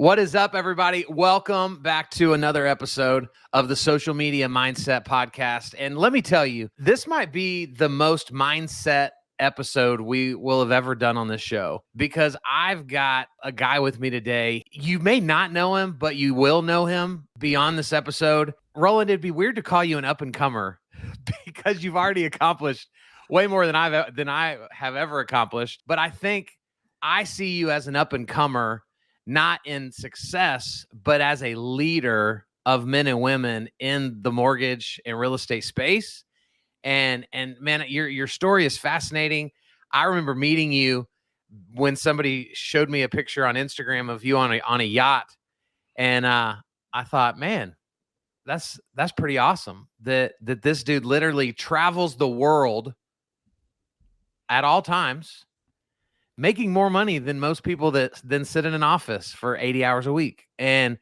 What is up, everybody? Welcome back to another episode of the Social Media Mindset Podcast. And let me tell you, this might be the most mindset episode we will have ever done on this show, because I've got a guy with me today. You may not know him, but you will know him beyond this episode. Roland, it'd be weird to call you an up-and-comer because you've already accomplished way more than I have ever accomplished. But I think I see you as an up-and-comer, not in success, but as a leader of men and women in the mortgage and real estate space. And man, your story is fascinating. I remember meeting you when somebody showed me a picture on Instagram of you on a yacht, and I thought, man, that's pretty awesome that this dude literally travels the world at all times, making more money than most people that then sit in an office for 80 hours a week. And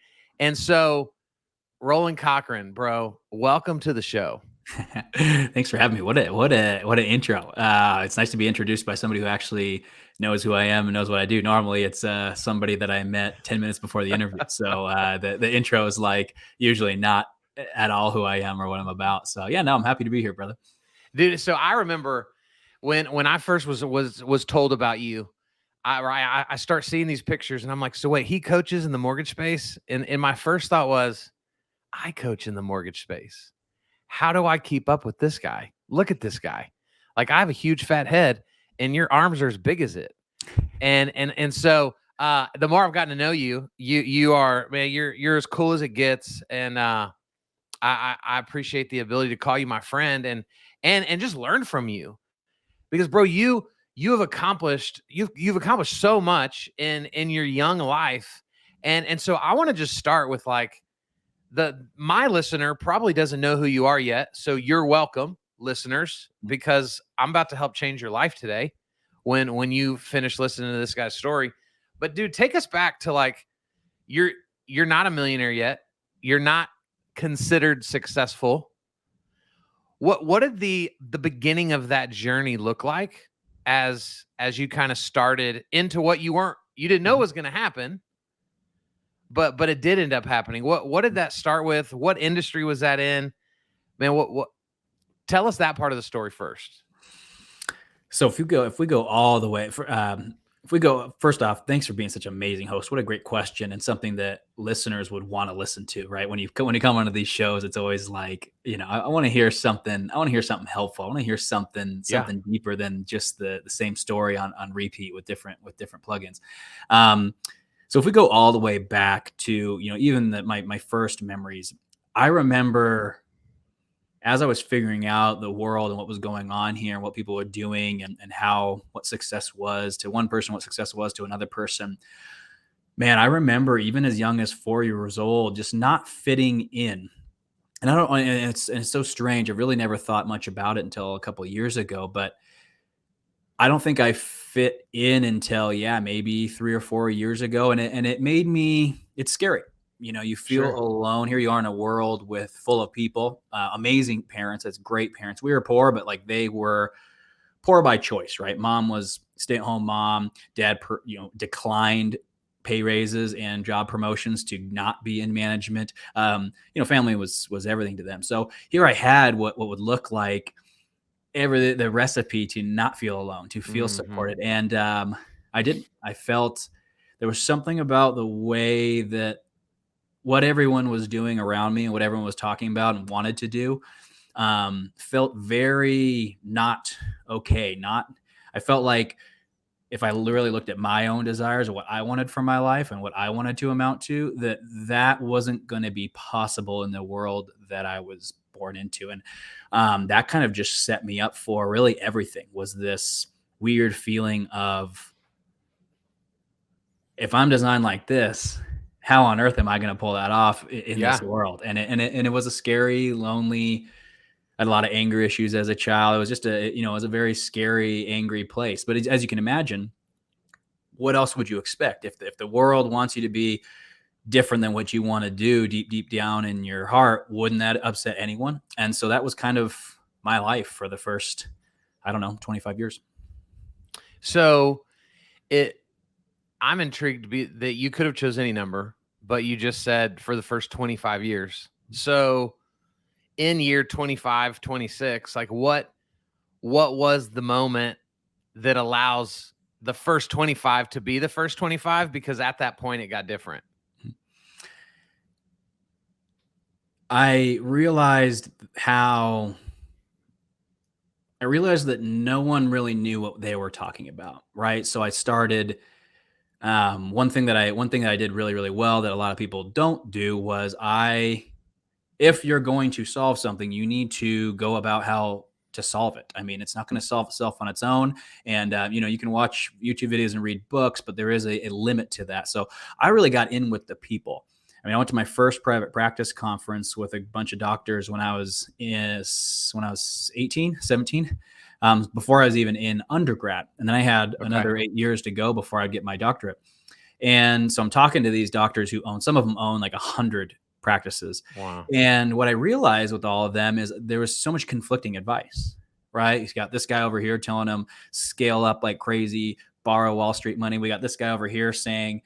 so ROLAND COCHRUN, bro, welcome to the show. Thanks for having me. What an intro. It's nice to be introduced by somebody who actually knows who I am and knows what I do. Normally it's somebody that I met 10 minutes before the interview. So the intro is like usually not at all who I am or what I'm about. So yeah, no, I'm happy to be here, brother. Dude, so I remember when I first was told about you, I start seeing these pictures and I'm like, so wait, he coaches in the mortgage space? And my first thought was, I coach in the mortgage space. How do I keep up with this guy? Look at this guy. Like, I have a huge fat head and your arms are as big as it. And so the more I've gotten to know you, you are, man, you're as cool as it gets. And I appreciate the ability to call you my friend and just learn from you. Because, bro, you've accomplished so much in your young life. And so I want to just start with, like, my listener probably doesn't know who you are yet. So you're welcome, listeners, because I'm about to help change your life today when you finish listening to this guy's story. But dude, take us back to, like, you're not a millionaire yet. You're not considered successful. What did the beginning of that journey look like as you kind of started into what you didn't know was going to happen, but it did end up happening? What did that start with? What industry was that in? Man, what tell us that part of the story first. So if we go all the way if we go, first off, thanks for being such an amazing host. What a great question, and something that listeners would want to listen to, right? When you come onto these shows, it's always like, I want to hear something. I want to hear something helpful. I want to hear something deeper than just the same story on repeat with different plugins. So if we go all the way back to, even my first memories, I remember as I was figuring out the world and what was going on here and what people were doing and what success was to one person, what success was to another person, man, I remember even as young as 4 years old, just not fitting in. And it's so strange. I really never thought much about it until a couple of years ago, but I don't think I fit in until, maybe 3 or 4 years ago. And it made me, it's scary. You feel alone. Here you are in a world full of people, amazing parents. That's great parents. We were poor, but like they were poor by choice, right? Mom was stay-at-home mom. Dad, declined pay raises and job promotions to not be in management. Family was everything to them. So here I had what would look like the recipe to not feel alone, to feel supported. And I didn't. I felt there was something about the way that what everyone was doing around me and what everyone was talking about and wanted to do felt very not okay. I felt like if I really looked at my own desires or what I wanted for my life and what I wanted to amount to, that wasn't going to be possible in the world that I was born into. And that kind of just set me up for really everything. Was this weird feeling of, if I'm designed like this, how on earth am I going to pull that off in this world? And it was a scary, lonely, I had a lot of anger issues as a child. It was just it was a very scary, angry place. But as you can imagine, what else would you expect? If the world wants you to be different than what you want to do deep down in your heart, wouldn't that upset anyone? And so that was kind of my life for the first, 25 years. So I'm intrigued that you could have chose any number, but you just said for the first 25 years. So in year 25, 26, like what was the moment that allows the first 25 to be the first 25? Because at that point it got different. I realized that no one really knew what they were talking about, right? So I started. One thing that I did really, really well that a lot of people don't do was if you're going to solve something, you need to go about how to solve it. I mean, it's not going to solve itself on its own. And, you can watch YouTube videos and read books, but there is a limit to that. So I really got in with the people. I mean, I went to my first private practice conference with a bunch of doctors when I was 18, 17, before I was even in undergrad. And then I had another 8 years to go before I'd get my doctorate. And so I'm talking to these doctors who some of them own like 100 practices. Wow. And what I realized with all of them is there was so much conflicting advice, right? He's got this guy over here telling him scale up like crazy, borrow Wall Street money. We got this guy over here saying,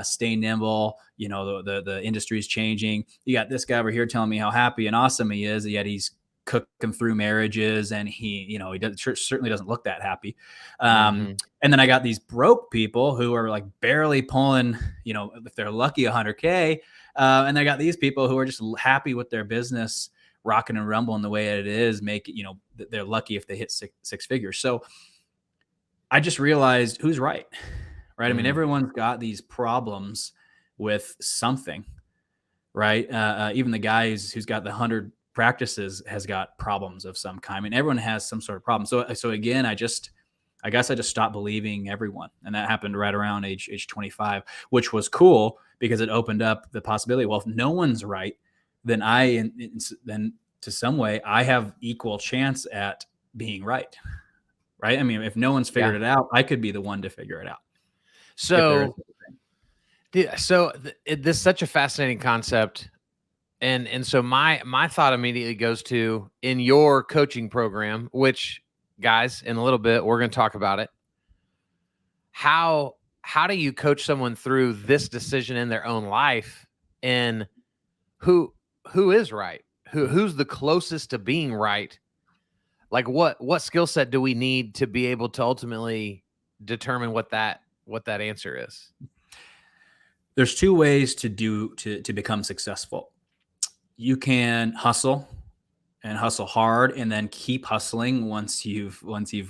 stay nimble. The industry is changing. You got this guy over here telling me how happy and awesome he is, yet he's cooking through marriages, and he certainly doesn't look that happy. And then I got these broke people who are like barely pulling, if they're lucky, 100K. And I got these people who are just happy with their business, rocking and rumbling the way it is, they're lucky if they hit six figures. So I just realized who's right. I mean, everyone's got these problems with something, right? Even the guy who's got the 100 practices has got problems of some kind. I mean, everyone has some sort of problem. So again, I guess I just stopped believing everyone. And that happened right around age 25, which was cool because it opened up the possibility. Well, if no one's right, then then to some way I have equal chance at being right. Right. I mean, if no one's figured it out, I could be the one to figure it out. So this is such a fascinating concept. And so my thought immediately goes to, in your coaching program, which, guys, in a little bit, we're going to talk about it. How do you coach someone through this decision in their own life, and who is right? Who's the closest to being right? Like what skill set do we need to be able to ultimately determine what that answer is? There's two ways to become successful. You can hustle hard and then keep hustling once you've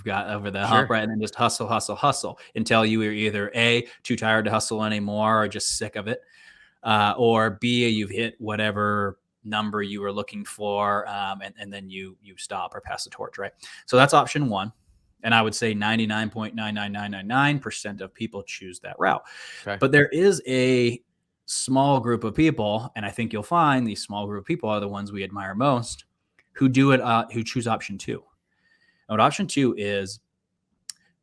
got over the hump, right? And then just hustle until you are either A, too tired to hustle anymore or just sick of it, or B, you've hit whatever number you were looking for, and then you stop or pass the torch, right? So that's option one. And I would say 99.99999% of people choose that route. Okay. But there is a small group of people, and I think you'll find these small group of people are the ones we admire most, who do it, who choose option two. And what option two is,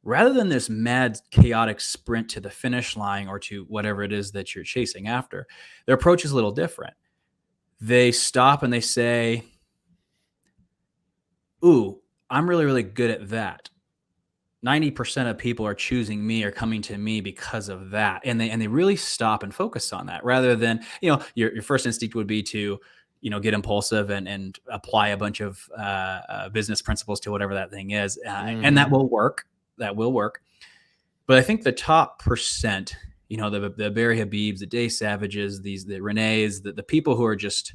rather than this mad, chaotic sprint to the finish line or to whatever it is that you're chasing after, their approach is a little different. They stop and they say, ooh, I'm really, really good at that. 90% of people are choosing me or coming to me because of that. And they really stop and focus on that, rather than, your first instinct would be to, get impulsive and apply a bunch of business principles to whatever that thing is. And that will work. But I think the top percent, the Barry Habibs, the Dave Savages, the Renees, the people who are just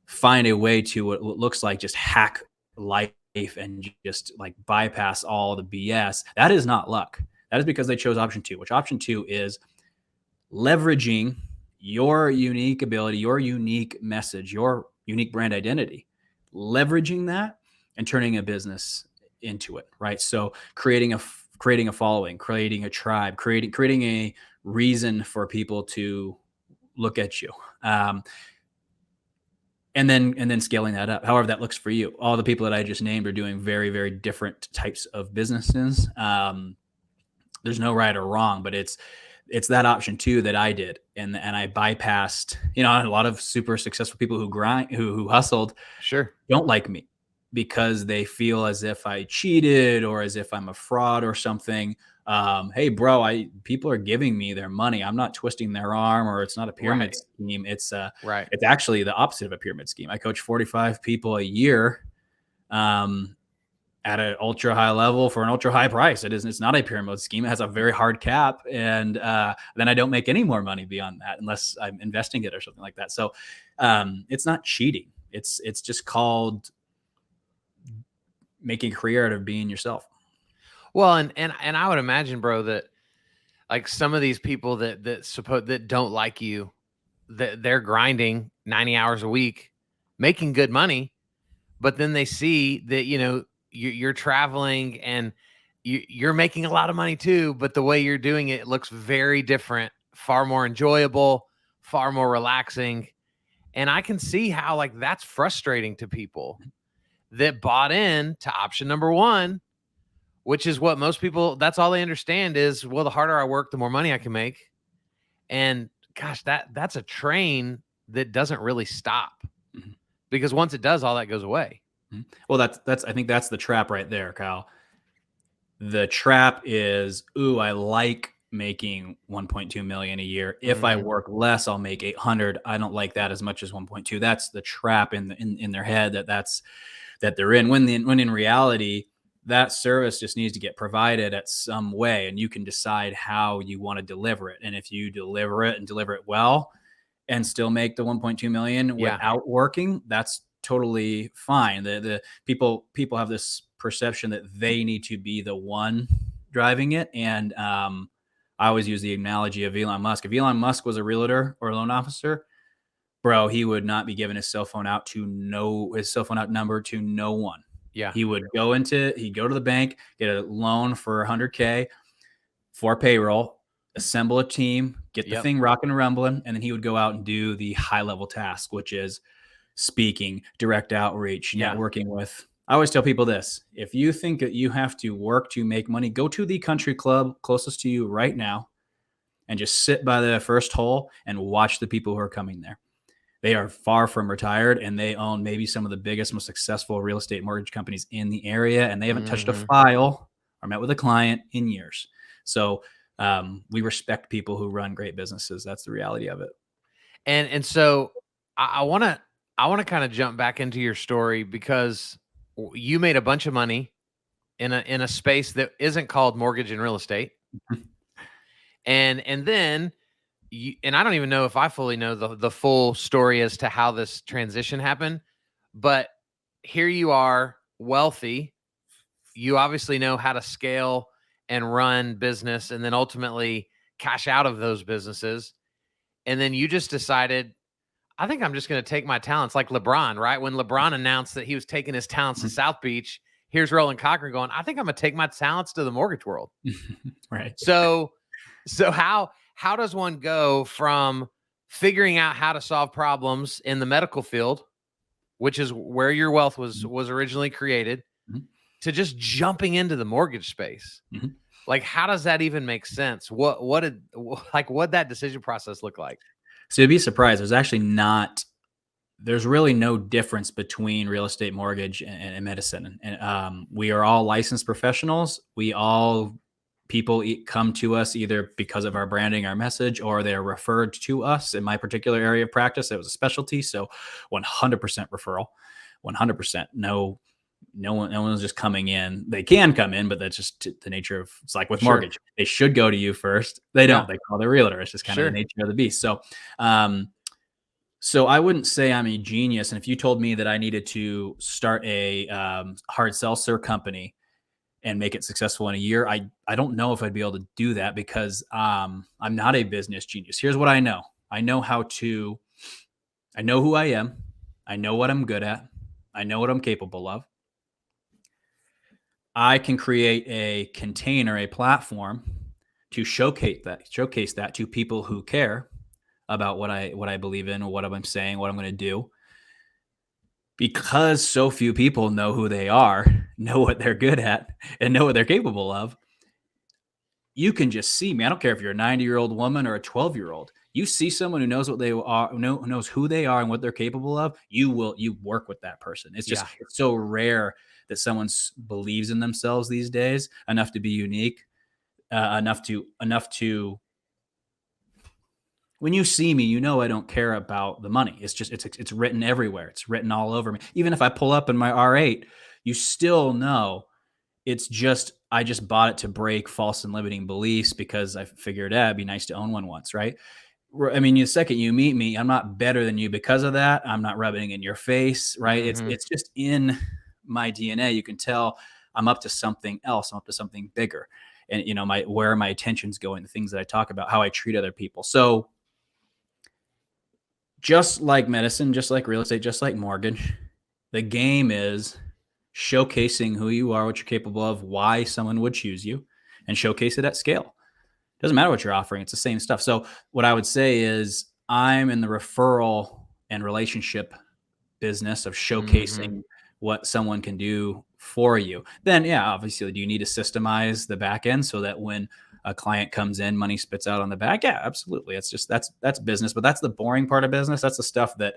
find a way to what looks like just hack life and just like bypass all the BS. That is not luck. That is because they chose option two, which option two is leveraging your unique ability, your unique message, your unique brand identity, leveraging that and turning a business into it, right? So creating a following, creating a tribe, creating a reason for people to look at you. And then scaling that up, however that looks for you. All the people that I just named are doing very, very different types of businesses. There's no right or wrong, but it's that option too that I did, and I bypassed. A lot of super successful people who hustled, sure, don't like me because they feel as if I cheated or as if I'm a fraud or something. Hey, bro, people are giving me their money. I'm not twisting their arm, or it's not a pyramid scheme. It's Right. it's actually the opposite of a pyramid scheme. I coach 45 people a year. At an ultra high level for an ultra high price. It's not a pyramid scheme. It has a very hard cap. And then I don't make any more money beyond that unless I'm investing it or something like that. So it's not cheating. It's just called making a career out of being yourself. Well, and I would imagine, bro, that like some of these people that don't like you, that they're grinding 90 hours a week, making good money, but then they see that, you're traveling and you're making a lot of money too, but the way you're doing it looks very different, far more enjoyable, far more relaxing. And I can see how like that's frustrating to people that bought in to option number one, which is what most people, that's all they understand is, well, the harder I work, the more money I can make. And gosh, that's a train that doesn't really stop, because once it does, all that goes away. Well, I think that's the trap right there, Kyle. The trap is, I like making 1.2 million a year. If I work less, I'll make 800. I don't like that as much as 1.2. That's the trap in their head that they're in. When in reality, that service just needs to get provided at some way, and you can decide how you want to deliver it. And if you deliver it and deliver it well and still make the 1.2 million without working, that's totally fine. The people have this perception that they need to be the one driving it. And I always use the analogy of Elon Musk. If Elon Musk was a realtor or a loan officer, bro, he would not be giving his cell phone out number to no one. Yeah. He'd go to the bank, get a loan for $100K for payroll, assemble a team, get the thing rocking and rumbling, and then he would go out and do the high level task, which is speaking, direct outreach, networking with. I always tell people this: if you think that you have to work to make money, go to the country club closest to you right now and just sit by the first hole and watch the people who are coming there. They are far from retired, and they own maybe some of the biggest, most successful real estate mortgage companies in the area, and they haven't touched a file or met with a client in years. So we respect people who run great businesses. That's the reality of it. And so I want to kind of jump back into your story, because you made a bunch of money in a space that isn't called mortgage and real estate. and then and I don't even know if I fully know the full story as to how this transition happened, but here you are, wealthy. You obviously know how to scale and run business, and then ultimately cash out of those businesses. And then you just decided, I think I'm just going to take my talents, like LeBron, right? When LeBron announced that he was taking his talents to South Beach, here's Roland Cochran going, I think I'm going to take my talents to the mortgage world. Right. So how does one go from figuring out how to solve problems in the medical field, which is where your wealth was originally created, to just jumping into the mortgage space? Like, how does that even make sense? What'd that decision process look like? So you'd be surprised. There's really no difference between real estate, mortgage, and medicine. And we are all licensed professionals. People come to us either because of our branding, our message, or they're referred to us. In my particular area of practice, it was a specialty. So 100% referral, 100%. No one's just coming in. They can come in, but that's just the nature of, it's like with mortgage. They should go to you first. They don't. They call their realtor. It's just kind of the nature of the beast. So, so I wouldn't say I'm a genius. And if you told me that I needed to start a hard seltzer company and make it successful in a year, I don't know if I'd be able to do that, because I'm not a business genius. Here's what I know. I know who I am. I know what I'm good at. I know what I'm capable of. I can create a container, a platform to showcase that to people who care about what I believe in, or what I'm saying, what I'm going to do. Because so few people know who they are, know what they're good at, and know what they're capable of, you can just see me. I don't care if you're a 90-year-old woman or a 12-year-old. You see someone who knows what they are, knows who they are and what they're capable of, you work with that person. It's just it's so rare that someone believes in themselves these days enough to be unique, enough to when you see me, I don't care about the money. It's just it's written everywhere. It's written all over me. Even if I pull up in my R8, you still know it's just I just bought it to break false and limiting beliefs because I figured it'd be nice to own one once, right? I mean, the second you meet me, I'm not better than you because of that. I'm not rubbing it in your face, right? It's just in my DNA. You can tell I'm up to something else. I'm up to something bigger, and where my attention's going, the things that I talk about, how I treat other people. So, just like medicine, just like real estate, just like mortgage, the game is showcasing who you are, what you're capable of, why someone would choose you, and showcase it at scale. Doesn't matter what you're offering. It's the same stuff. So what I would say is I'm in the referral and relationship business of showcasing what someone can do for you. Then, yeah, obviously, do you need to systemize the back end so that when a client comes in, money spits out on the back? Yeah, absolutely. That's business, but that's the boring part of business. That's the stuff that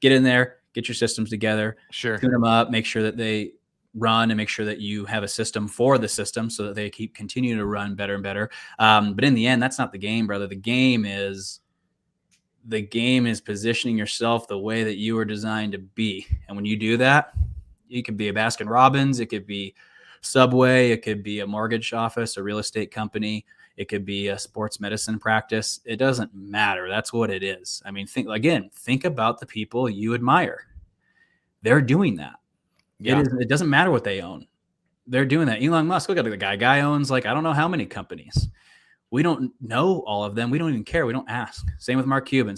get in there, get your systems together, tune them up, make sure that they run, and make sure that you have a system for the system so that they keep continuing to run better and better. But in the end, that's not the game, brother. The game is positioning yourself the way that you were designed to be. And when you do that, you could be a Baskin Robbins, it could be Subway, it could be a mortgage office, a real estate company, it could be a sports medicine practice. It doesn't matter. That's what it is. I mean, think about the people you admire. They're doing that. Yeah. It doesn't matter what they own. They're doing that. Elon Musk, look at the guy. Guy owns I don't know how many companies. We don't know all of them. We don't even care. We don't ask. Same with Mark Cuban.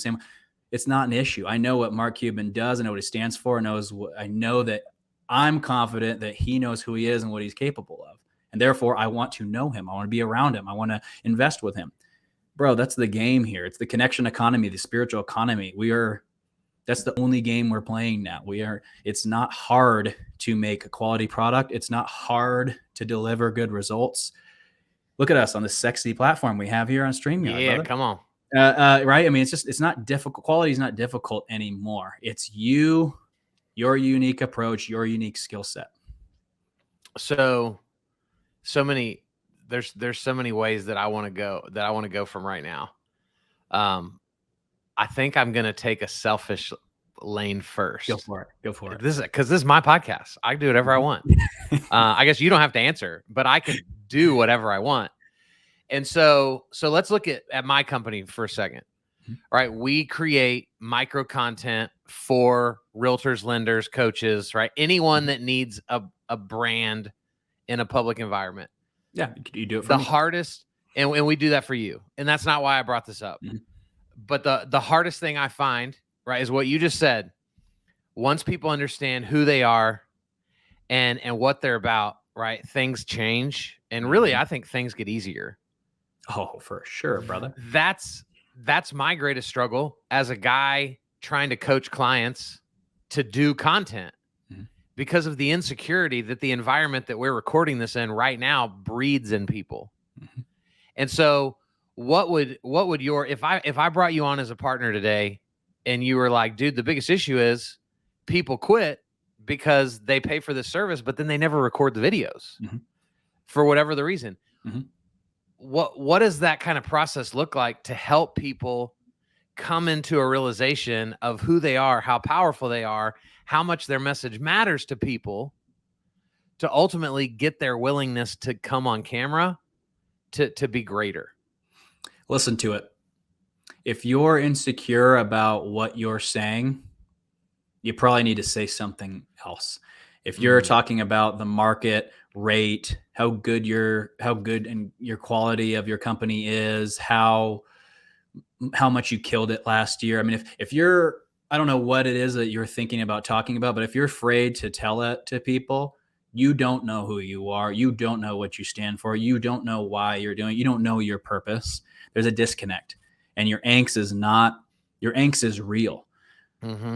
It's not an issue. I know what Mark Cuban does. I know what he stands for. I know that I'm confident that he knows who he is and what he's capable of. And therefore, I want to know him. I want to be around him. I want to invest with him. Bro, that's the game here. It's the connection economy, the spiritual economy. That's the only game we're playing now. It's not hard to make a quality product. It's not hard to deliver good results. Look at us on this sexy platform we have here on StreamYard. Yeah, brother. come on. Right? I mean, it's not difficult. Quality is not difficult anymore. It's your unique approach, your unique skill set. There's so many ways that I want to go from right now. I think I'm going to take a selfish lane first. Go for it. This is my podcast. I can do whatever I want. I guess you don't have to answer, but I can do whatever I want. And so let's look at my company for a second. All right. We create micro content for realtors, lenders, coaches, right? Anyone that needs a brand in a public environment. Yeah. You do it for the me. hardest. And we do that for you. And that's not why I brought this up. But the hardest thing I find, right, is what you just said. Once people understand who they are and what they're about, right, things change. And really, I think things get easier. Oh, for sure, brother. That's my greatest struggle as a guy trying to coach clients to do content because of the insecurity that the environment that we're recording this in right now breeds in people. And so what would if I brought you on as a partner today and you were like, dude, the biggest issue is people quit because they pay for this service, but then they never record the videos for whatever the reason. What does that kind of process look like to help people come into a realization of who they are, how powerful they are, how much their message matters to people, to ultimately get their willingness to come on camera to be greater? Listen to it. If you're insecure about what you're saying, you probably need to say something else. If you're talking about the market rate, how good and your quality of your company is, how much you killed it last year. I mean, if you're, I don't know what it is that you're thinking about talking about, but if you're afraid to tell it to people, you don't know who you are. You don't know what you stand for. You don't know why you're doing it. You don't know your purpose. There's a disconnect, and your angst is real.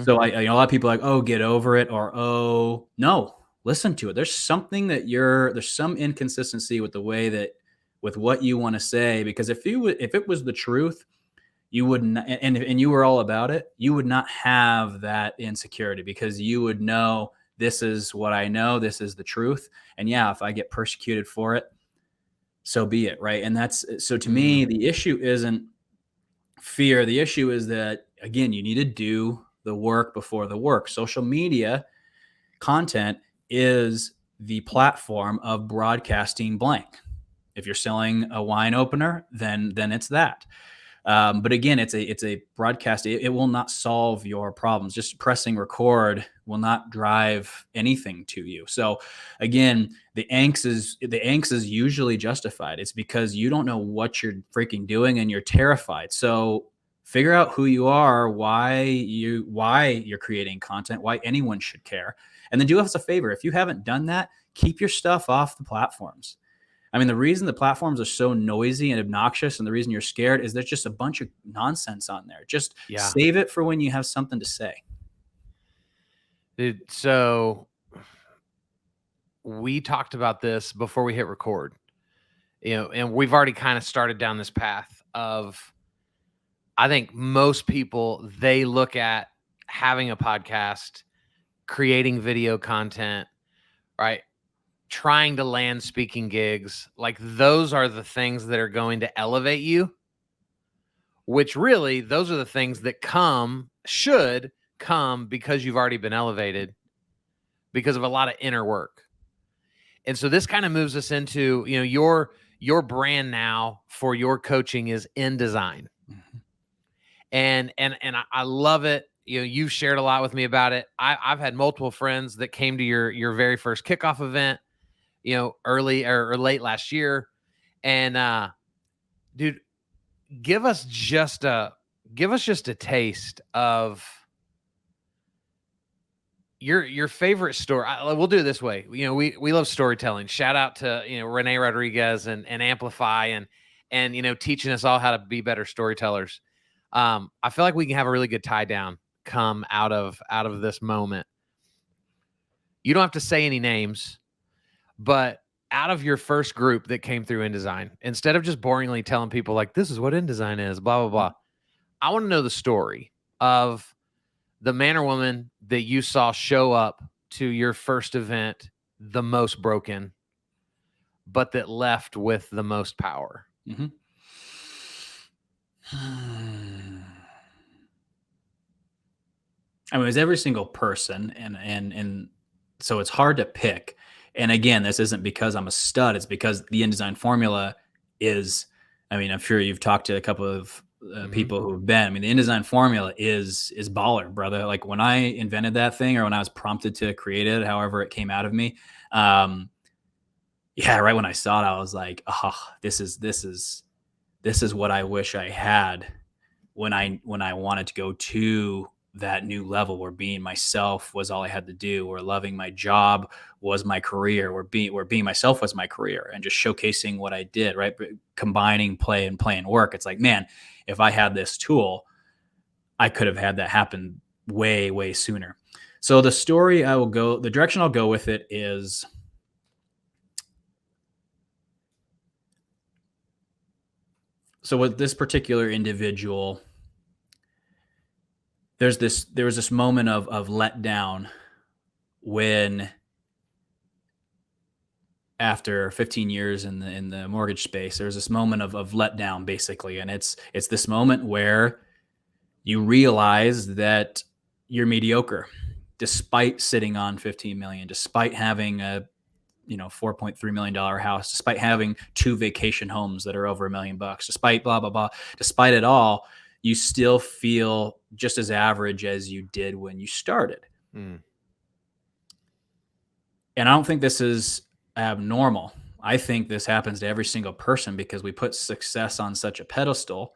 So a lot of people are like, oh, get over it, or, oh, no, listen to it. There's something there's some inconsistency with the way with what you want to say, because if it was the truth, you wouldn't, and you were all about it, you would not have that insecurity, because you would know, this is what I know, this is the truth. And yeah, if I get persecuted for it, so be it. Right. And that's, so to me, the issue isn't fear. The issue is that, again, you need to do the work before the work. Social media content is the platform of broadcasting blank. If you're selling a wine opener, then it's that. But again, it's a broadcast. It will not solve your problems. Just pressing record will not drive anything to you. So again, the angst is usually justified. It's because you don't know what you're freaking doing and you're terrified. So figure out who you are, why you're creating content, why anyone should care. And then do us a favor. If you haven't done that, keep your stuff off the platforms. I mean, the reason the platforms are so noisy and obnoxious, and the reason you're scared, is there's just a bunch of nonsense on there. Just save it for when you have something to say. Dude, so we talked about this before we hit record, and we've already kind of started down this path of, I think most people, they look at having a podcast, creating video content, right? Trying to land speaking gigs, like those are the things that are going to elevate you, which really, those are the things that should come because you've already been elevated because of a lot of inner work. And so this kind of moves us into, your brand now for your coaching is InDesign. Mm-hmm. And I love it. You've shared a lot with me about it. I've had multiple friends that came to your very first kickoff event, early or late last year. And dude, give us just a taste of your favorite story. We'll do it this way. We love storytelling. Shout out to Renee Rodriguez and Amplify and teaching us all how to be better storytellers. I feel like we can have a really good tie down come out of this moment. You don't have to say any names, but out of your first group that came through InDesign, instead of just boringly telling people like, this is what InDesign is, blah, blah, blah, I want to know the story of the man or woman that you saw show up to your first event the most broken, but that left with the most power. Mm-hmm. I mean, it was every single person, and so it's hard to pick. And again, this isn't because I'm a stud. It's because the InDesign formula is, I mean, I'm sure you've talked to a couple of people who have been, I mean, the InDesign formula is baller, brother. Like when I invented that thing, or when I was prompted to create it, however it came out of me. Yeah, right when I saw it, I was like, oh, this is what I wish I had when I wanted to go to that new level, where being myself was all I had to do, where loving my job was my career, where being myself was my career, and just showcasing what I did, right? Combining play and work. It's like, man, if I had this tool, I could have had that happen way, way sooner. So the story the direction I'll go with it is, so with this particular individual, there was this moment of letdown when, after 15 years in the mortgage space, there's this moment of letdown, basically. And it's this moment where you realize that you're mediocre, despite sitting on 15 million, despite having a $4.3 million house, despite having 2 vacation homes that are over $1 million, despite blah, blah, blah, despite it all, you still feel just as average as you did when you started. And I don't think this is abnormal. I think this happens to every single person because we put success on such a pedestal.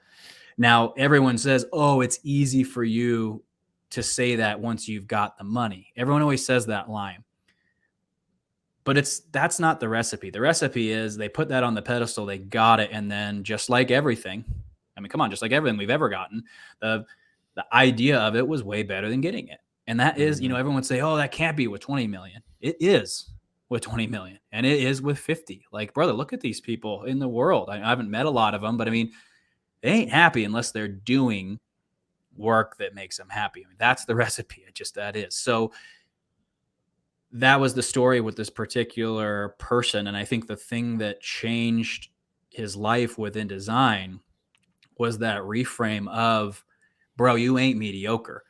Now, everyone says, oh, it's easy for you to say that once you've got the money. Everyone always says that line. But that's not the recipe. The recipe is they put that on the pedestal, they got it, and then just like everything, I mean, come on, just like everything we've ever gotten, the idea of it was way better than getting it. And that is, everyone would say, oh, that can't be with 20 million. It is with 20 million, and it is with 50. Like, brother, look at these people in the world. I haven't met a lot of them, but I mean, They ain't happy unless they're doing work that makes them happy. I mean, that's the recipe. That is. So that was the story with this particular person. And I think the thing that changed his life within design was that reframe of, bro, you ain't mediocre.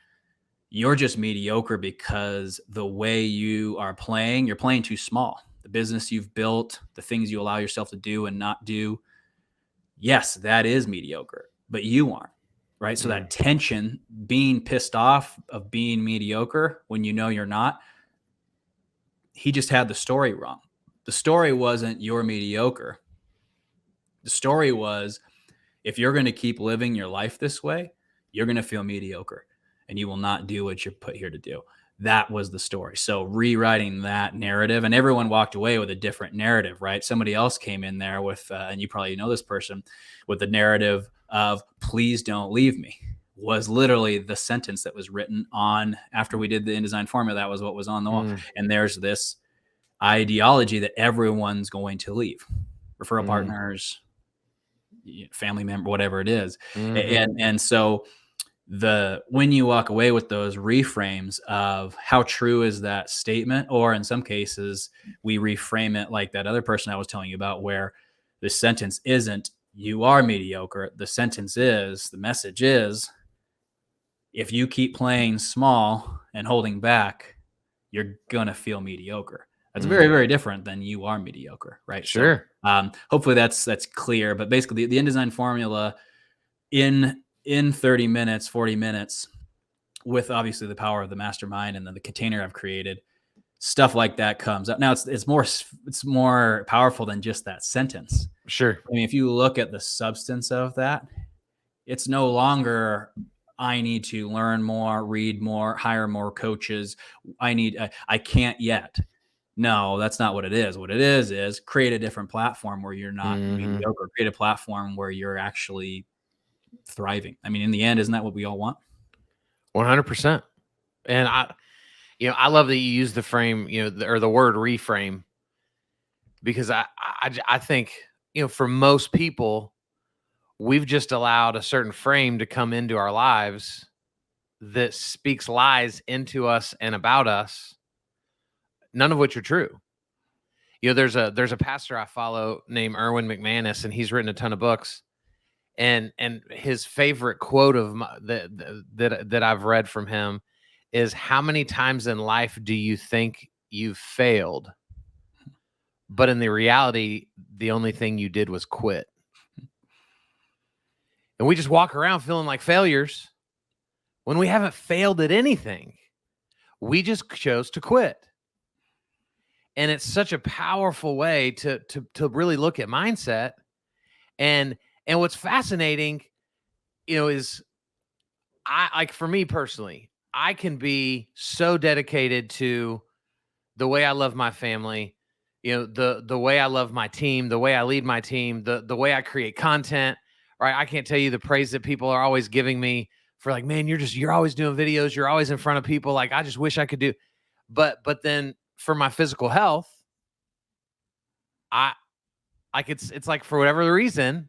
You're just mediocre because the way you are playing, you're playing too small. The business you've built, the things you allow yourself to do and not do, yes, that is mediocre, but you aren't, right? So that tension, being pissed off of being mediocre when you know you're not, he just had the story wrong. The story wasn't you're mediocre. The story was, if you're going to keep living your life this way, you're going to feel mediocre and you will not do what you're put here to do. That was the story. So rewriting that narrative, and everyone walked away with a different narrative, right? Somebody else came in there with, and you probably know this person, with the narrative of please don't leave me, was literally the sentence that was written on after we did the InDesign formula. That was what was on the wall. And there's this ideology that everyone's going to leave, referral partners, family member, whatever it is. And so when you walk away with those reframes of how true is that statement, or in some cases we reframe it like that other person I was telling you about, where the sentence isn't you are mediocre. The message is, if you keep playing small and holding back, you're going to feel mediocre. That's very, very different than you are mediocre, right? Sure. So, hopefully that's clear. But basically, the InDesign formula in 30 minutes, 40 minutes, with obviously the power of the mastermind and then the container I've created, stuff like that comes up. Now it's more powerful than just that sentence. Sure. I mean, if you look at the substance of that, it's no longer I need to learn more, read more, hire more coaches. I can't yet. No, that's not what it is. What it is create a different platform where you're not mediocre. Create a platform where you're actually thriving. I mean, in the end, isn't that what we all want? 100%. And I love that you use the frame, or the word reframe, because I think, for most people, we've just allowed a certain frame to come into our lives that speaks lies into us and about us, none of which are true. There's a pastor I follow named Erwin McManus, and he's written a ton of books. And his favorite quote of that I've read from him is, how many times in life do you think you've failed, but in the reality, the only thing you did was quit? And we just walk around feeling like failures when we haven't failed at anything. We just chose to quit. And it's such a powerful way to really look at mindset. And what's fascinating, is for me personally, I can be so dedicated to the way I love my family, the way I love my team, the way I lead my team, the way I create content, right? I can't tell you the praise that people are always giving me for, like, man, you're always doing videos. You're always in front of people. Like, I just wish I could do, but then for my physical health, it's like, for whatever the reason,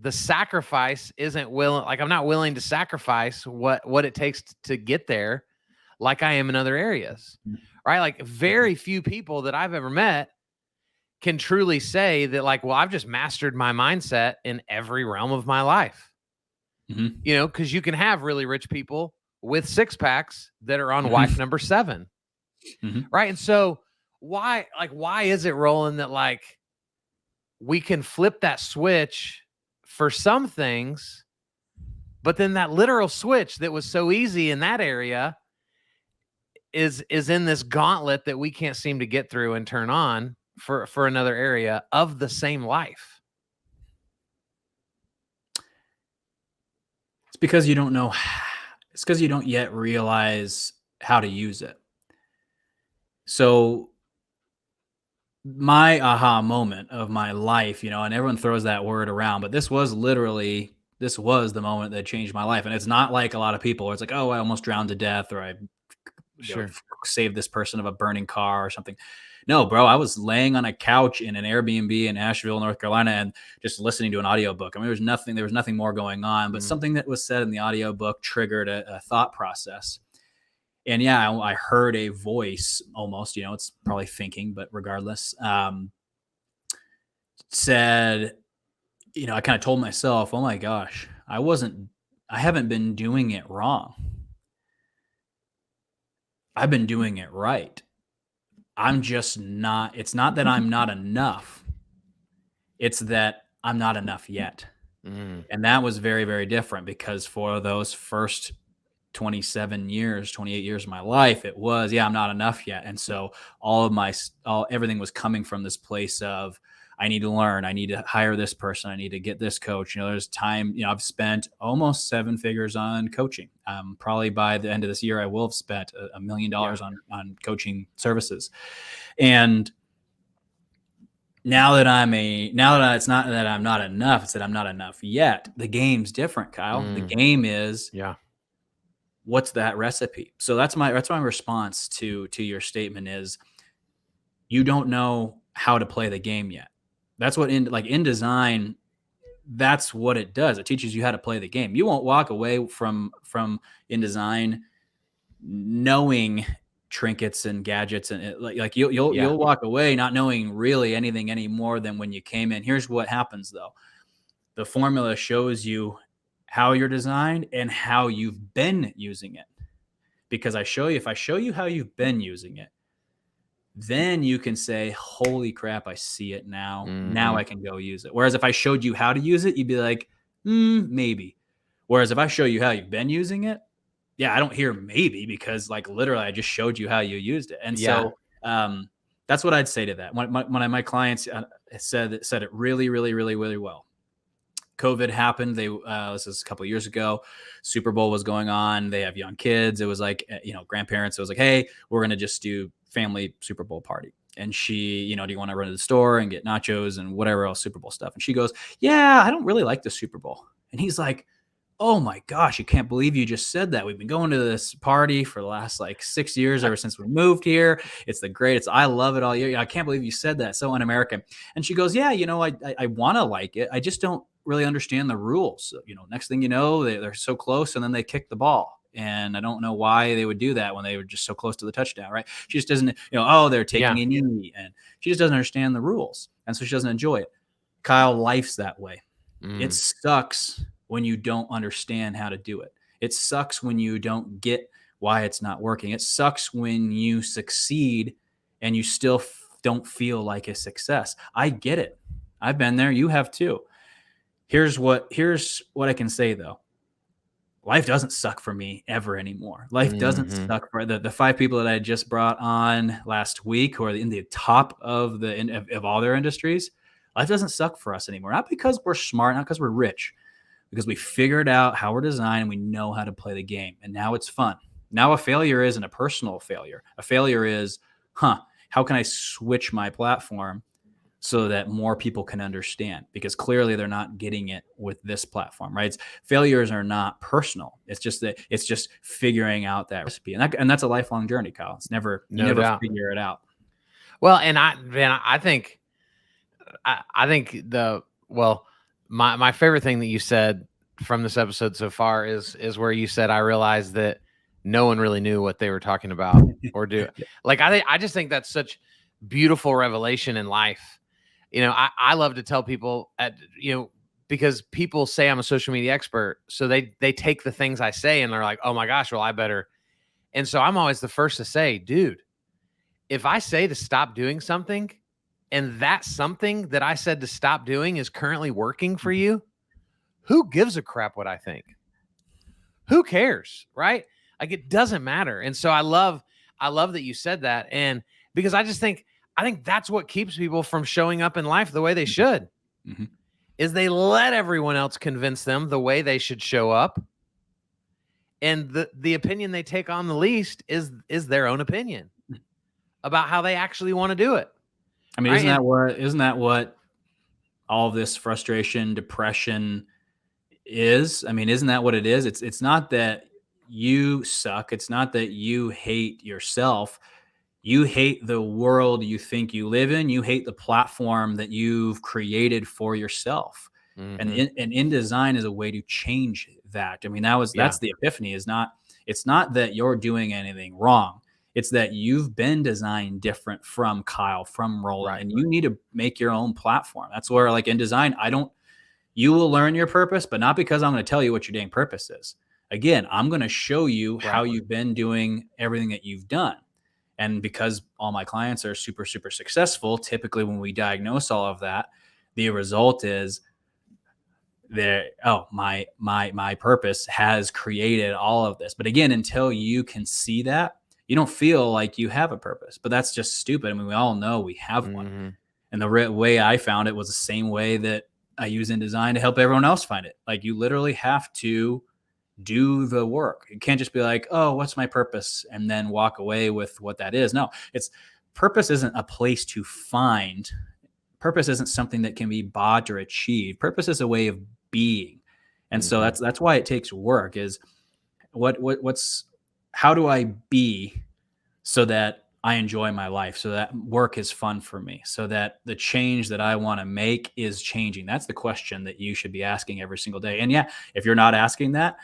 the sacrifice isn't willing. Like, I'm not willing to sacrifice what it takes to get there, like I am in other areas, right? Like, very few people that I've ever met can truly say that, like, well, I've just mastered my mindset in every realm of my life. Because you can have really rich people with six packs that are on wife number 7, right? And so why is it, Roland, that, like, we can flip that switch for some things, but then that literal switch that was so easy in that area is in this gauntlet that we can't seem to get through and turn on for another area of the same life? It's because you don't know. It's because you don't yet realize how to use it. So my aha moment of my life, and everyone throws that word around, but this was the moment that changed my life. And it's not like a lot of people, it's like, oh, I almost drowned to death, or I Sure. save this person of a burning car or something. No, bro, I was laying on a couch in an Airbnb in Asheville, North Carolina, and just listening to an audiobook. I mean, there was nothing more going on, but something that was said in the audiobook triggered a thought process. And yeah, I heard a voice almost, it's probably thinking, but regardless, said, I kind of told myself, oh my gosh, I haven't been doing it wrong. I've been doing it right. I'm just not, it's not that I'm not enough. It's that I'm not enough yet. And that was very, very different, because for those first 28 years of my life, it was, I'm not enough yet. And so everything was coming from this place of, I need to learn, I need to hire this person, I need to get this coach. There's time, I've spent almost 7 figures on coaching. Probably by the end of this year, I will have spent $1 million on coaching services. And now that it's not that I'm not enough, it's that I'm not enough yet. The game's different, Kyle. The game is, what's that recipe? So that's my response to your statement is, you don't know how to play the game yet. That's what in design, that's what it does. It teaches you how to play the game. You won't walk away from InDesign knowing trinkets and gadgets, and you'll walk away not knowing really anything any more than when you came in. Here's what happens though. The formula shows you how you're designed and how you've been using it. Because if I show you how you've been using it, then you can say, holy crap, I see it now. Now I can go use it. Whereas if I showed you how to use it, you'd be like, maybe. Whereas if I show you how you've been using it, I don't hear maybe, because literally I just showed you how you used it. And so that's what I'd say to that. One of my clients said it really, really, really, really well. COVID happened. This is a couple of years ago. Super Bowl was going on. They have young kids. It was grandparents. It was like, hey, we're going to just do family Super Bowl party. And she, do you want to run to the store and get nachos and whatever else Super Bowl stuff? And she goes, yeah, I don't really like the Super Bowl. And he's like, oh my gosh, you can't believe you just said that. We've been going to this party for the last 6 years, ever since we moved here. It's the greatest. I love it all year. I can't believe you said that. So un-American. And she goes, yeah, I want to like it. I just don't really understand the rules. Next thing you know, they're so close, and then they kick the ball. And I don't know why they would do that when they were just so close to the touchdown, right? She just doesn't, they're taking a knee, and she just doesn't understand the rules. And so she doesn't enjoy it. Kyle, life's that way. It sucks when you don't understand how to do it. It sucks when you don't get why it's not working. It sucks when you succeed and you still don't feel like a success. I get it. I've been there. You have too. Here's what I can say though. Life doesn't suck for me ever anymore. Life doesn't suck for the 5 people that I just brought on last week, who are in the top of all their industries. Life doesn't suck for us anymore. Not because we're smart, not because we're rich, because we figured out how we're designed and we know how to play the game. And now it's fun. Now a failure isn't a personal failure. A failure is, how can I switch my platform so that more people can understand? Because clearly they're not getting it with this platform, right? Failures are not personal. It's just figuring out that recipe. And that's a lifelong journey, Kyle. It's never figure it out. Well, and I think my favorite thing that you said from this episode so far is where you said, I realized that no one really knew what they were talking about or do. I just think that's such beautiful revelation in life. I love to tell people because people say I'm a social media expert. So they take the things I say and they're like, oh my gosh, well, I better. And so I'm always the first to say, dude, if I say to stop doing something and that something that I said to stop doing is currently working for you, who gives a crap what I think? Who cares? Right? It doesn't matter. And so I love that you said that. And because I think that's what keeps people from showing up in life the way they should, is they let everyone else convince them the way they should show up. And the opinion they take on the least is their own opinion about how they actually want to do it. I mean, right? Isn't that what all of this frustration, depression is? I mean, isn't that what it is? It's not that you suck. It's not that you hate yourself. You hate the world you think you live in. You hate the platform that you've created for yourself. And Mm-hmm. InDesign is a way to change that. I mean, Yeah. that's the epiphany. It's not that you're doing anything wrong. It's that you've been designed different from Kyle, from Roland, Right. and you need to make your own platform. That's where, like, InDesign, you will learn your purpose, but not because I'm going to tell you what your dang purpose is. Again, I'm going to show you how Right. you've been doing everything that you've done. And because all my clients are super, super successful, typically when we diagnose all of that, the result is my purpose has created all of this. But again, until you can see that, you don't feel like you have a purpose. But that's just stupid. I mean, we all know we have one. Mm-hmm. And the way I found it was the same way that I use InDesign to help everyone else find it. Like, you literally have to do the work. You can't just be like, oh, what's my purpose? And then walk away with what that is. No, purpose isn't a place to find. Purpose isn't something that can be bought or achieved. Purpose is a way of being. And so Mm-hmm. that's why it takes work, is how do I be so that I enjoy my life, so that work is fun for me, so that the change that I want to make is changing. That's the question that you should be asking every single day. And yeah, if you're not asking that,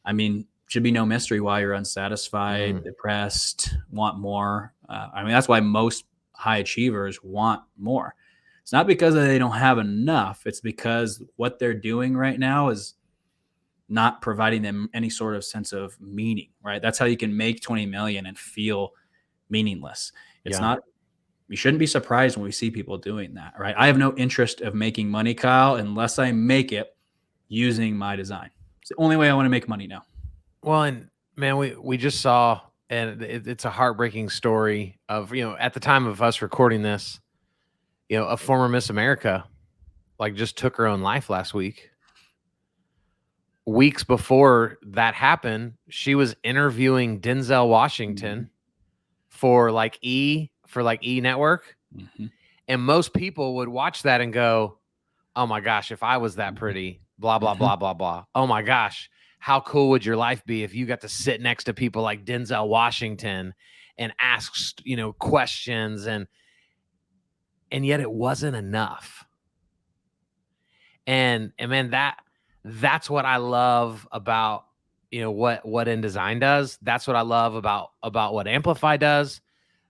I mean, should be no mystery why you're unsatisfied, depressed, want more. I mean, that's why most high achievers want more. It's not because they don't have enough. It's because what they're doing right now is not providing them any sort of sense of meaning, right? That's how you can make 20 million and feel meaningless. It's Yeah. not, you shouldn't be surprised when we see people doing that, right? I have no interest of making money, Kyle, unless I make it using my design. It's the only way I want to make money now. Well, and man, we just saw, and it's a heartbreaking story of, at the time of us recording this, a former Miss America, like, just took her own life last week. Weeks before that happened, she was interviewing Denzel Washington for E Network. Mm-hmm. And most people would watch that and go, oh my gosh, if I was that pretty, blah, blah, blah, blah, blah. Oh my gosh, how cool would your life be if you got to sit next to people like Denzel Washington and ask, questions, and yet it wasn't enough. And man, that's what I love about, what InDesign does. That's what I love about what Amplify does.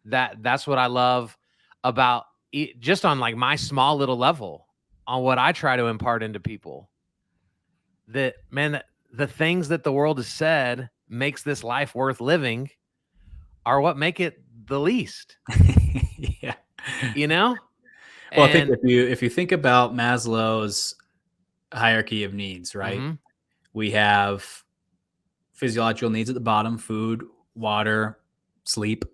That's what I love about just on, like, my small little level, on what I try to impart into people. That, man, the things that the world has said makes this life worth living are what make it the least. Yeah. Well, I think if you think about Maslow's hierarchy of needs, right? Mm-hmm. We have physiological needs at the bottom: food, water, sleep.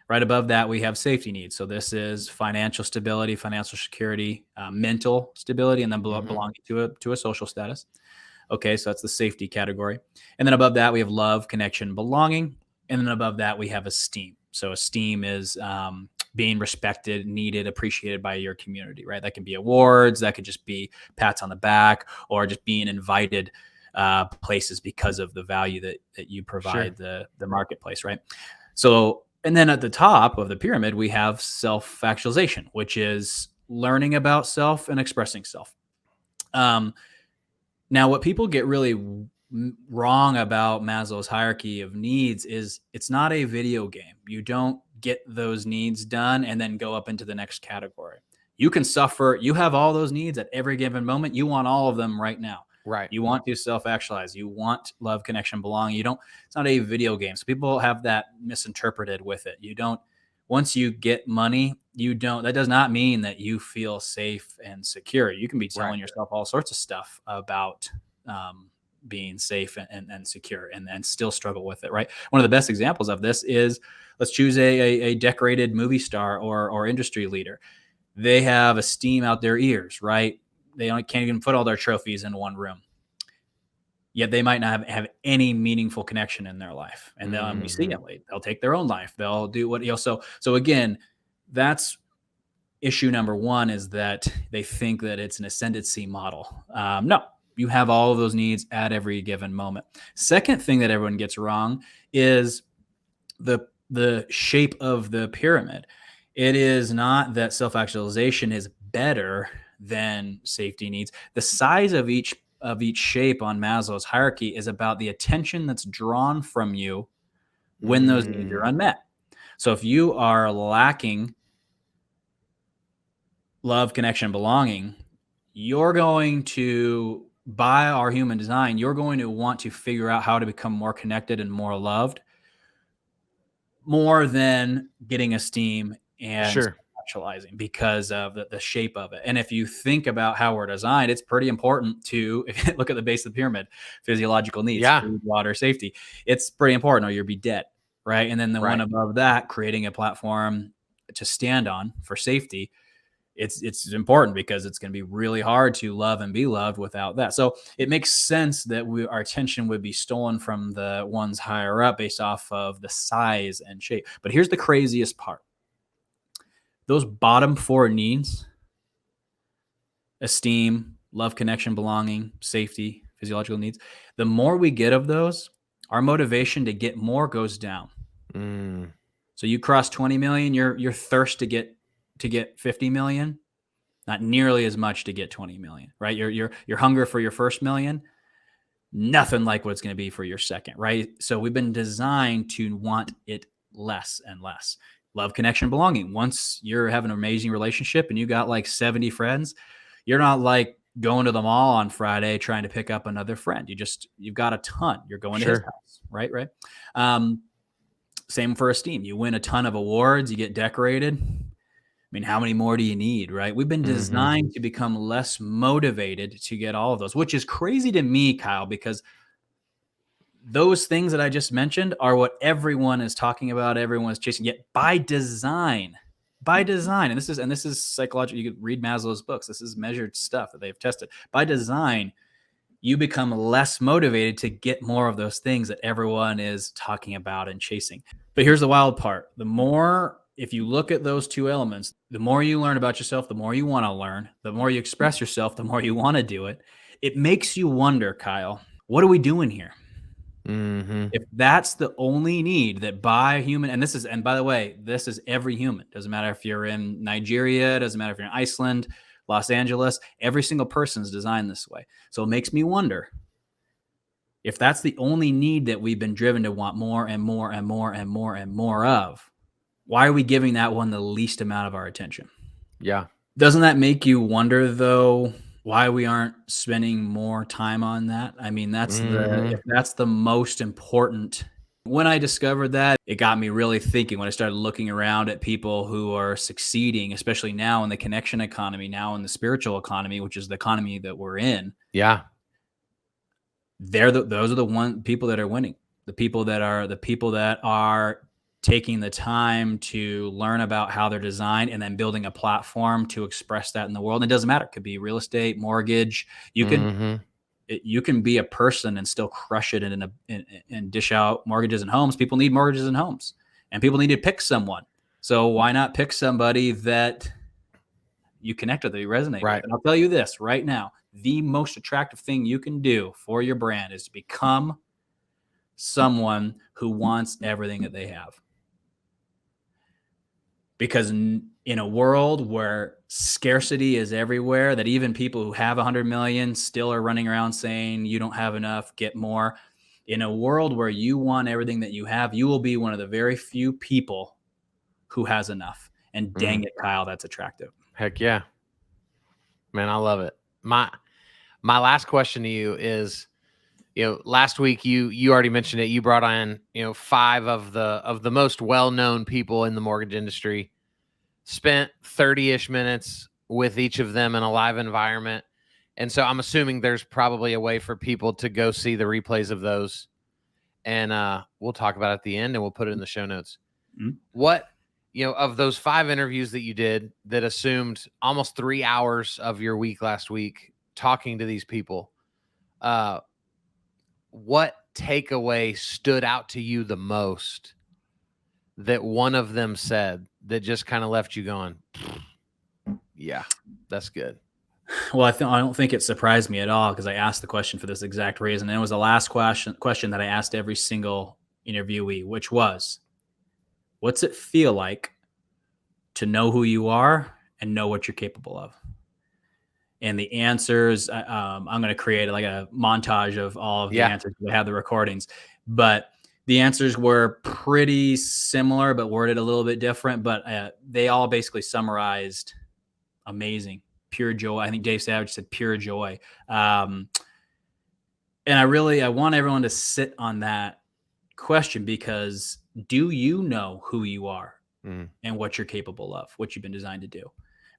Right above that, we have safety needs. So this is financial stability, financial security, mental stability, and then belonging to a social status. Okay, so that's the safety category. And then above that, we have love, connection, belonging. And then above that, we have esteem. So esteem is being respected, needed, appreciated by your community, right? That can be awards, that could just be pats on the back, or just being invited places because of the value that you provide the marketplace, right? So, and then at the top of the pyramid, we have self-actualization, which is learning about self and expressing self. Now, what people get really wrong about Maslow's hierarchy of needs is it's not a video game. You don't get those needs done and then go up into the next category. You can suffer. You have all those needs at every given moment. You want all of them right now. Right. You want to self-actualize. You want love, connection, belonging. It's not a video game. So people have that misinterpreted with it. Once you get money, that does not mean that you feel safe and secure. You can be telling yourself all sorts of stuff about being safe and secure and still struggle with it, right? One of the best examples of this is, let's choose a decorated movie star or industry leader. They have esteem out their ears, right? They can't even put all their trophies in one room. Yet they might not have any meaningful connection in their life. And we see them, they'll take their own life. They'll do what, so again, that's issue number one, is that they think that it's an ascendancy model. No, You have all of those needs at every given moment. Second thing that everyone gets wrong is the shape of the pyramid. It is not that self-actualization is better than safety needs. The size of each shape on Maslow's hierarchy is about the attention that's drawn from you when those needs are unmet. So if you are lacking love, connection, belonging, you're going to, by our human design, you're going to want to figure out how to become more connected and more loved, more than getting esteem and actualizing, because of the shape of it. And if you think about how we're designed, it's pretty important to look at the base of the pyramid: physiological needs, food, water, safety. It's pretty important, or you'll be dead, right? And then the one above that, creating a platform to stand on for safety. It's important because it's going to be really hard to love and be loved without that. So it makes sense that our attention would be stolen from the ones higher up based off of the size and shape. But here's the craziest part. Those bottom four needs: esteem, love, connection, belonging, safety, physiological needs. The more we get of those, our motivation to get more goes down. So you cross 20 million, your thirst to get 50 million, not nearly as much to get 20 million, right? Your hunger for your first million, nothing like what it's going to be for your second, right? So we've been designed to want it less and less. Love, connection, belonging. Once you're having an amazing relationship and you got like 70 friends, you're not like going to the mall on Friday trying to pick up another friend. You've got a ton. You're going to his house, right? Same for esteem. You win a ton of awards, you get decorated. I mean, how many more do you need, right? We've been designed to become less motivated to get all of those, which is crazy to me, Kyle, because those things that I just mentioned are what everyone is talking about, everyone is chasing, yet by design, and this is psychological. You could read Maslow's books. This is measured stuff that they've tested. By design, you become less motivated to get more of those things that everyone is talking about and chasing. But here's the wild part. If you look at those two elements, the more you learn about yourself, the more you want to learn, the more you express yourself, the more you want to do it. It makes you wonder, Kyle, what are we doing here? If that's the only need that by human, and by the way, this is every human. Doesn't matter if you're in Nigeria, doesn't matter if you're in Iceland, Los Angeles, every single person is designed this way. So it makes me wonder, if that's the only need that we've been driven to want more and more and more and more and more of, why are we giving that one the least amount of our attention? Yeah. Doesn't that make you wonder, though, why we aren't spending more time on that? I mean, if that's the most important. When I discovered that, it got me really thinking when I started looking around at people who are succeeding, especially now in the connection economy, now in the spiritual economy, which is the economy that we're in. Yeah. Those are the people that are winning. The people that are taking the time to learn about how they're designed and then building a platform to express that in the world. And it doesn't matter. It could be real estate, mortgage. You can be a person and still crush it and dish out mortgages and homes. People need mortgages and homes, and people need to pick someone. So why not pick somebody that you connect with, that you resonate with? And I'll tell you this right now, the most attractive thing you can do for your brand is to become someone who wants everything that they have. Because in a world where scarcity is everywhere, that even people who have 100 million still are running around saying you don't have enough, get more. In a world where you want everything that you have, you will be one of the very few people who has enough. And dang it, Kyle, that's attractive. Heck yeah. Man, I love it. My last question to you is, last week you already mentioned it. You brought on, 5 of the most well-known people in the mortgage industry, spent 30-ish minutes with each of them in a live environment. And so I'm assuming there's probably a way for people to go see the replays of those. And we'll talk about it at the end, and we'll put it in the show notes. What, of those 5 interviews that you did that assumed almost 3 hours of your week last week talking to these people, what takeaway stood out to you the most that one of them said that just kind of left you going, yeah, that's good? Well, I don't think it surprised me at all because I asked the question for this exact reason. And it was the last question that I asked every single interviewee, which was, what's it feel like to know who you are and know what you're capable of? And the answers, I'm going to create like a montage of all of the answers. We have the recordings, but the answers were pretty similar, but worded a little bit different. But they all basically summarized amazing, pure joy. I think Dave Savage said pure joy. And I want everyone to sit on that question, because do you know who you are and what you're capable of, what you've been designed to do?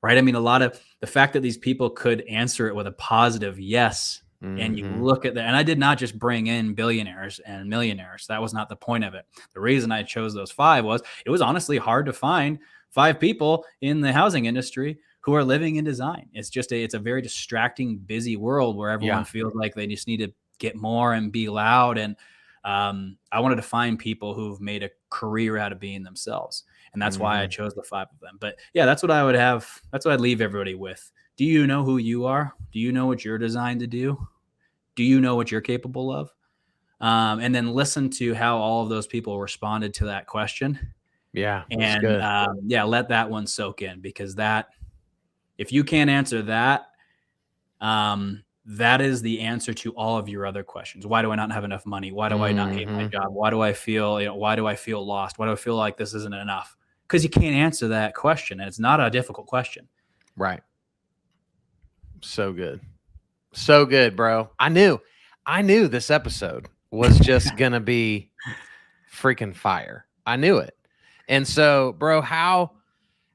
Right. I mean, a lot of the fact that these people could answer it with a positive yes. And you look at that, and I did not just bring in billionaires and millionaires. That was not the point of it. The reason I chose those 5 was it was honestly hard to find 5 people in the housing industry who are living in design. It's just it's a very distracting, busy world where everyone feels like they just need to get more and be loud. And I wanted to find people who've made a career out of being themselves. And that's why I chose the 5 of them. But yeah, that's what I would have. That's what I'd leave everybody with. Do you know who you are? Do you know what you're designed to do? Do you know what you're capable of? And then listen to how all of those people responded to that question. Yeah. And let that one soak in, because if you can't answer that, that is the answer to all of your other questions. Why do I not have enough money? Why do I not hate my job? Why do I feel lost? Why do I feel like this isn't enough? Because you can't answer that question, and it's not a difficult question. Right. So good. So good, bro. I knew this episode was just going to be freaking fire. I knew it. And so, bro, how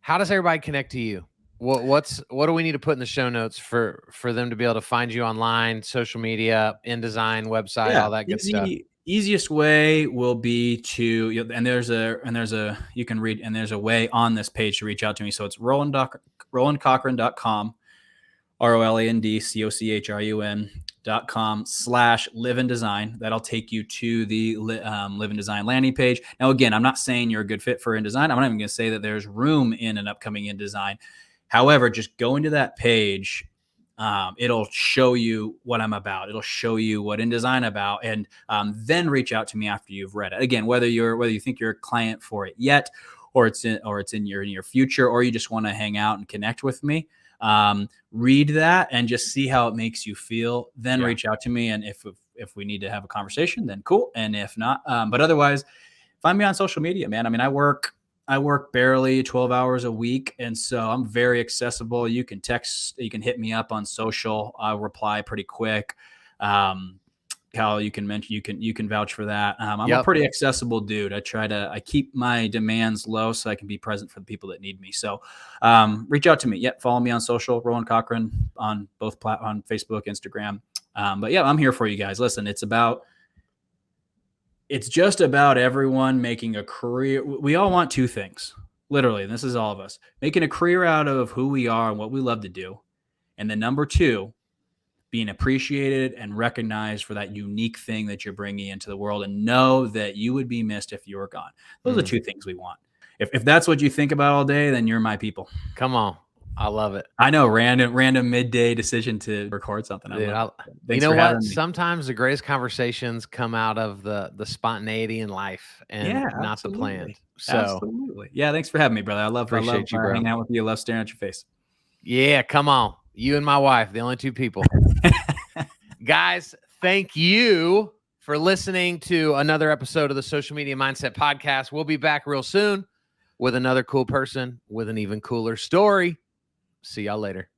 does everybody connect to you? What do we need to put in the show notes for them to be able to find you online, social media, InDesign, website, all that good stuff? Easiest way will be to, and there's a you can read, and there's a way on this page to reach out to me. So it's ROLANDCOCHRUN.com, ROLANDCOCHRUN.com/live in design. That'll take you to the live in design landing page. Now, again, I'm not saying you're a good fit for InDesign. I'm not even going to say that there's room in an upcoming InDesign. However, just go into that page. It'll show you what I'm about. It'll show you what InDesign about, and then reach out to me after you've read it. Again, whether you think you're a client for it yet, or it's in your future, or you just want to hang out and connect with me, read that and just see how it makes you feel. Then reach out to me, and if we need to have a conversation, then cool. And if not, but otherwise, find me on social media, man. I mean, I work barely 12 hours a week. And so I'm very accessible. You can text, you can hit me up on social. I'll reply pretty quick. Cal, you can vouch for that. I'm a pretty accessible dude. I keep my demands low so I can be present for the people that need me. So reach out to me. Follow me on social, Roland Cochran, on both on Facebook, Instagram. But yeah, I'm here for you guys. Listen, it's just about everyone making a career. We all want 2 things, literally, and this is all of us, making a career out of who we are and what we love to do. And then number 2, being appreciated and recognized for that unique thing that you're bringing into the world, and know that you would be missed if you were gone. Those are 2 things we want. If that's what you think about all day, then you're my people. Come on. I love it. I know, random midday decision to record something. Dude, you know what? Sometimes the greatest conversations come out of the spontaneity in life, and not the planned. So absolutely. Yeah, thanks for having me, brother. I love hanging out with you. I love staring at your face. Yeah, come on. You and my wife, the only 2 people. Guys, thank you for listening to another episode of the Social Media Mindset Podcast. We'll be back real soon with another cool person with an even cooler story. See y'all later.